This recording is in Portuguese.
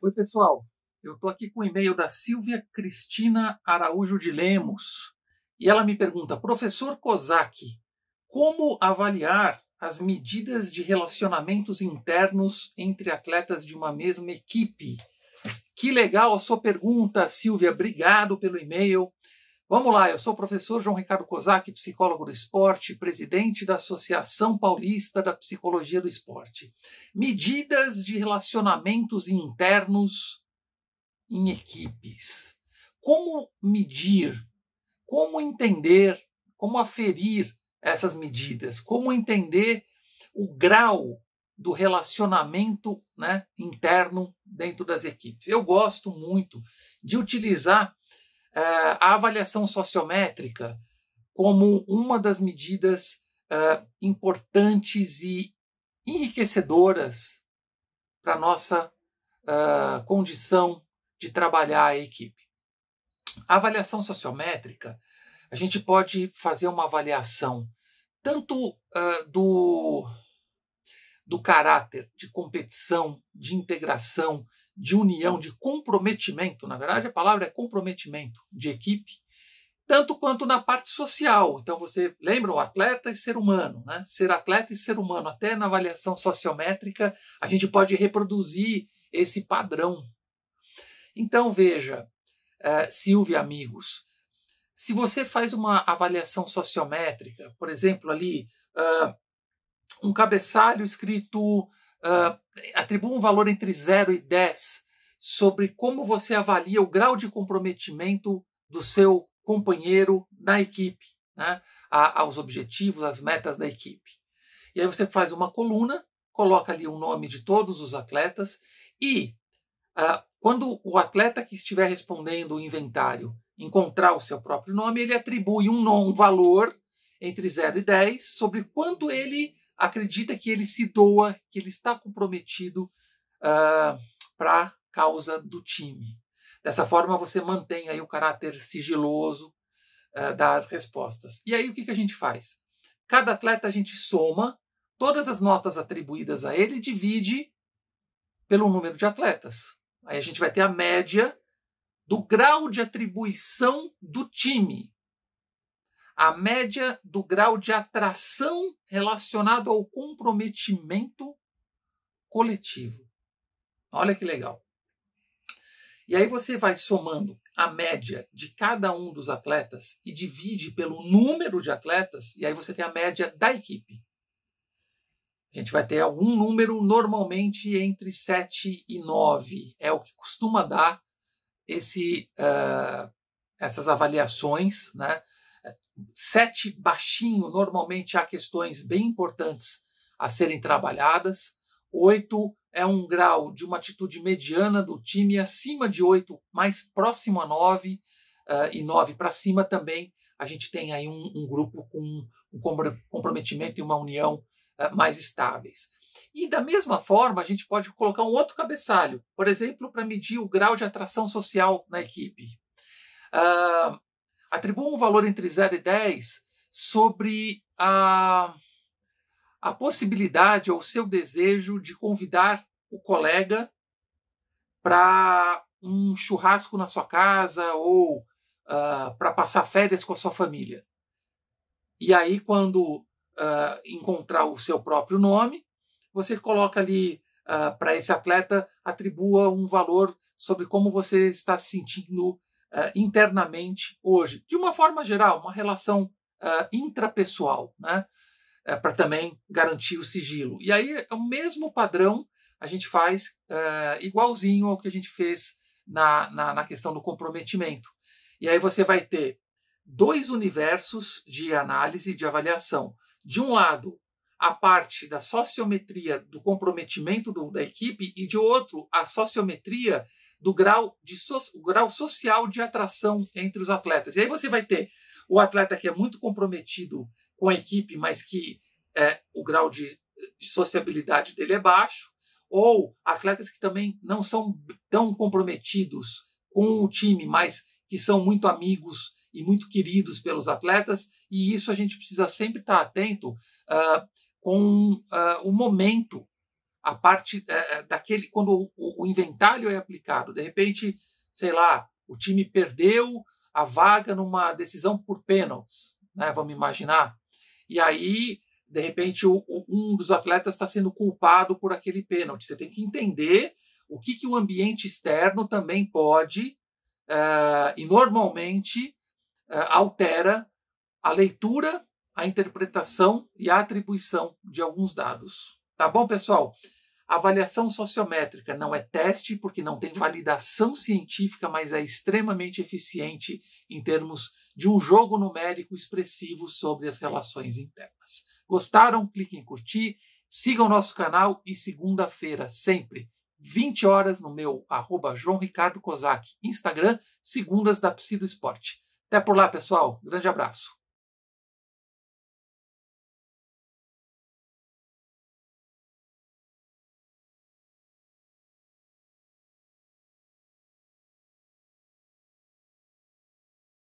Oi, pessoal. Eu estou aqui com o e-mail da Silvia Cristina Araújo de Lemos e ela me pergunta: professor Kozak, como avaliar as medidas de relacionamentos internos entre atletas de uma mesma equipe? Que legal a sua pergunta, Silvia. Obrigado pelo e-mail. Vamos lá, eu sou o professor João Ricardo Kozak, psicólogo do esporte, presidente da Associação Paulista da Psicologia do Esporte. Medidas de relacionamentos internos em equipes. Como medir, como entender, como aferir essas medidas, como entender o grau do relacionamento, né, interno dentro das equipes. Eu gosto muito de utilizar a avaliação sociométrica como uma das medidas importantes e enriquecedoras para a nossa condição de trabalhar a equipe. A avaliação sociométrica, a gente pode fazer uma avaliação tanto do caráter de competição, de integração, de união, de comprometimento, na verdade a palavra é comprometimento de equipe, tanto quanto na parte social. Então você lembra o atleta e ser humano, né? Ser atleta e ser humano, até na avaliação sociométrica a gente pode reproduzir esse padrão. Então veja, Silvia, amigos, se você faz uma avaliação sociométrica, por exemplo ali, um cabeçalho escrito atribua um valor entre 0 e 10 sobre como você avalia o grau de comprometimento do seu companheiro na equipe, né, aos objetivos, às metas da equipe. E aí você faz uma coluna, coloca ali o nome de todos os atletas e quando o atleta que estiver respondendo o inventário encontrar o seu próprio nome, ele atribui um valor entre 0 e 10 sobre quanto ele acredita que ele se doa, que ele está comprometido para a causa do time. Dessa forma, você mantém aí o caráter sigiloso das respostas. E aí, o que a gente faz? Cada atleta a gente soma todas as notas atribuídas a ele e divide pelo número de atletas. Aí a gente vai ter a média do grau de atribuição do time. A média do grau de atração relacionado ao comprometimento coletivo. Olha que legal. E aí você vai somando a média de cada um dos atletas e divide pelo número de atletas, e aí você tem a média da equipe. A gente vai ter algum número normalmente entre 7 e 9. É o que costuma dar essas avaliações, né? 7 baixinho, normalmente há questões bem importantes a serem trabalhadas. 8 é um grau de uma atitude mediana do time, acima de 8, mais próximo a 9, e 9 para cima também a gente tem aí um grupo com um comprometimento e uma união mais estáveis. E da mesma forma a gente pode colocar um outro cabeçalho, por exemplo, para medir o grau de atração social na equipe. Atribua um valor entre 0 e 10 sobre a possibilidade ou o seu desejo de convidar o colega para um churrasco na sua casa ou para passar férias com a sua família. E aí, quando encontrar o seu próprio nome, você coloca ali para esse atleta, atribua um valor sobre como você está se sentindo internamente hoje, de uma forma geral, uma relação intrapessoal, né? Para também garantir o sigilo. E aí é o mesmo padrão, a gente faz igualzinho ao que a gente fez na questão do comprometimento. E aí você vai ter 2 universos de análise, de avaliação. De um lado, a parte da sociometria do comprometimento da equipe e de outro, a sociometria do grau social de atração entre os atletas. E aí você vai ter o atleta que é muito comprometido com a equipe, mas que o grau de sociabilidade dele é baixo, ou atletas que também não são tão comprometidos com o time, mas que são muito amigos e muito queridos pelos atletas, e isso a gente precisa sempre estar atento com o momento a parte daquele, quando o inventário é aplicado, de repente, sei lá, o time perdeu a vaga numa decisão por pênaltis, né, vamos imaginar, e aí, de repente, um dos atletas está sendo culpado por aquele pênalti. Você tem que entender o que o ambiente externo também pode, e normalmente altera a leitura, a interpretação e a atribuição de alguns dados. Tá bom, pessoal? A avaliação sociométrica não é teste porque não tem validação científica, mas é extremamente eficiente em termos de um jogo numérico expressivo sobre as relações internas. Gostaram? Clique em curtir, sigam o nosso canal e segunda-feira, sempre, 20 horas, no meu @JoãoRicardoCosac Instagram, segundas da Psi do Esporte. Até por lá, pessoal. Grande abraço.